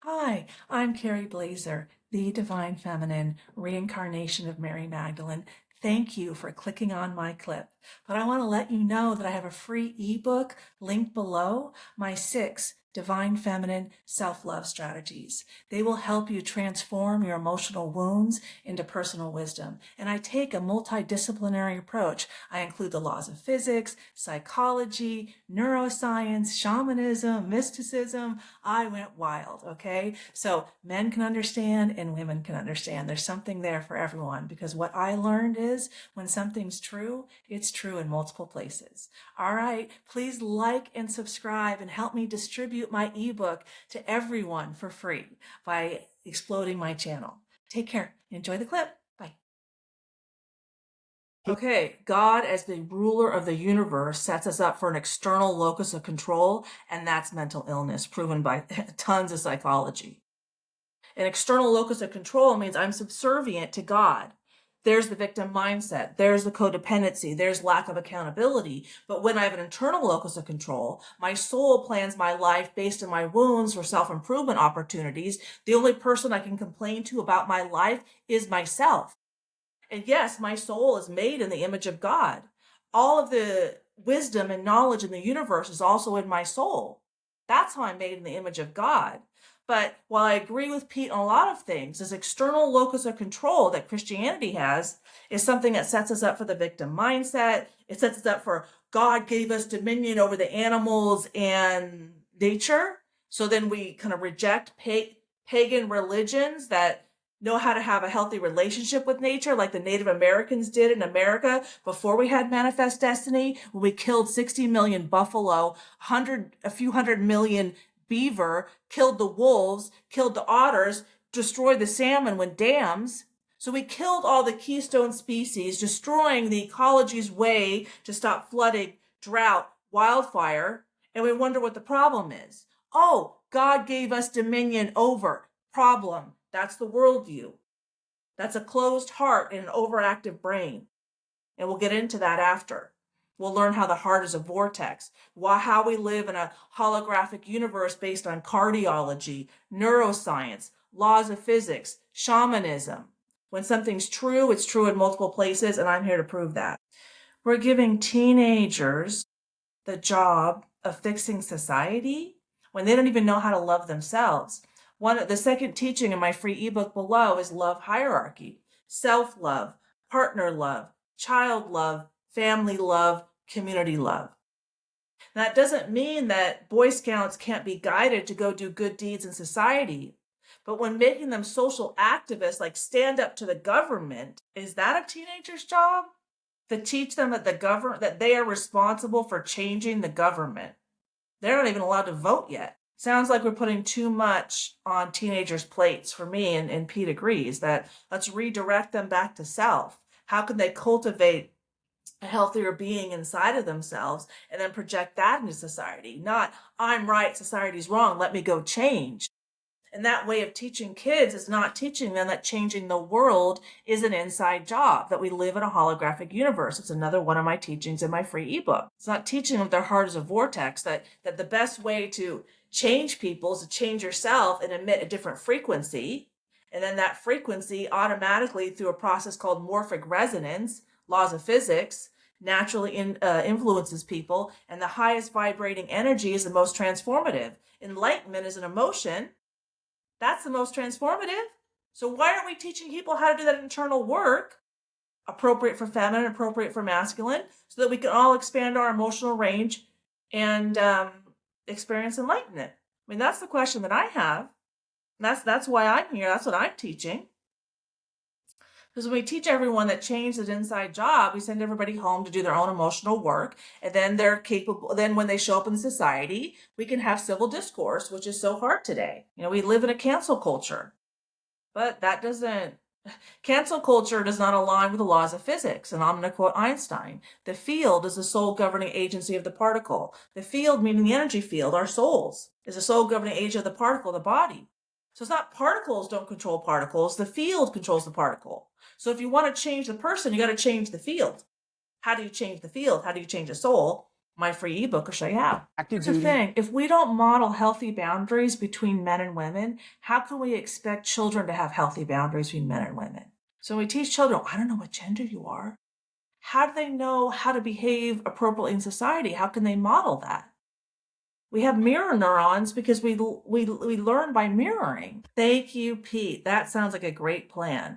Hi, I'm Carrie Blazer, the Divine Feminine, reincarnation of Mary Magdalene. Thank you for clicking on my clip. But I want to let you know that I have a free ebook linked below, my 6 Divine Feminine Self-Love Strategies. They will help you transform your emotional wounds into personal wisdom. And I take a multidisciplinary approach. I include the laws of physics, psychology, neuroscience, shamanism, mysticism. I went wild, okay? So men can understand and women can understand. There's something there for everyone because what I learned is when something's true, it's true in multiple places. All right, please like and subscribe and help me distribute my ebook to everyone for free by exploding my channel. Take care. Enjoy the clip. Bye. Okay, God as the ruler of the universe sets us up for an external locus of control, and that's mental illness, proven by tons of psychology. An external locus of control means I'm subservient to God. There's the victim mindset. There's the codependency. There's lack of accountability. But when I have an internal locus of control, my soul plans my life based on my wounds for self-improvement opportunities. The only person I can complain to about my life is myself. And yes, my soul is made in the image of God. All of the wisdom and knowledge in the universe is also in my soul. That's how I'm made in the image of God. But while I agree with Pete on a lot of things, this external locus of control that Christianity has is something that sets us up for the victim mindset. It sets us up for God gave us dominion over the animals and nature. So then we kind of reject pagan religions that know how to have a healthy relationship with nature like the Native Americans did in America before we had Manifest Destiny, when we killed 60 million buffalo, a few hundred million beaver, killed the wolves, killed the otters, destroyed the salmon with dams. So we killed all the keystone species, destroying the ecology's way to stop flooding, drought, wildfire, and we wonder what the problem is. Oh, God gave us dominion over. Problem. That's the worldview. That's a closed heart and an overactive brain. And we'll get into that after. We'll learn how the heart is a vortex, how we live in a holographic universe based on cardiology, neuroscience, laws of physics, shamanism. When something's true, it's true in multiple places, and I'm here to prove that. We're giving teenagers the job of fixing society when they don't even know how to love themselves. The second teaching in my free ebook below is love hierarchy, self-love, partner love, child love, family love, community love. That doesn't mean that Boy Scouts can't be guided to go do good deeds in society. But when making them social activists, like stand up to the government, is that a teenager's job? To teach them that that they are responsible for changing the government. They're not even allowed to vote yet. Sounds like we're putting too much on teenagers' plates for me, and Pete agrees that let's redirect them back to self. How can they cultivate a healthier being inside of themselves and then project that into society? Not, I'm right, society's wrong, let me go change. And that way of teaching kids is not teaching them that changing the world is an inside job, that we live in a holographic universe. It's another one of my teachings in my free ebook. It's not teaching them their heart is a vortex, that the best way to change people is to change yourself and emit a different frequency. And then that frequency automatically, through a process called morphic resonance, laws of physics, naturally influences people. And the highest vibrating energy is the most transformative. Enlightenment is an emotion. That's the most transformative. So why aren't we teaching people how to do that internal work, appropriate for feminine, appropriate for masculine, so that we can all expand our emotional range and experience enlightenment? I mean, that's the question that I have. That's why I'm here. That's what I'm teaching. Because when we teach everyone that change is an inside job, we send everybody home to do their own emotional work. And then they're capable, then when they show up in society, we can have civil discourse, which is so hard today. You know, we live in a cancel culture, but cancel culture does not align with the laws of physics. And I'm going to quote Einstein: the field is the sole governing agency of the particle. The field, meaning the energy field, our souls, is the sole governing agent of the particle, the body. So it's not particles don't control particles, the field controls the particle. So if you want to change the person, you got to change the field. How do you change the field? How do you change the soul? My free ebook will show you how. Active Here's the duty. thing, if we don't model healthy boundaries between men and women, how can we expect children to have healthy boundaries between men and women? So when we teach children, I don't know what gender you are, how do they know how to behave appropriately in society? How can they model that? We have mirror neurons because we learn by mirroring. Thank you, Pete. That sounds like a great plan.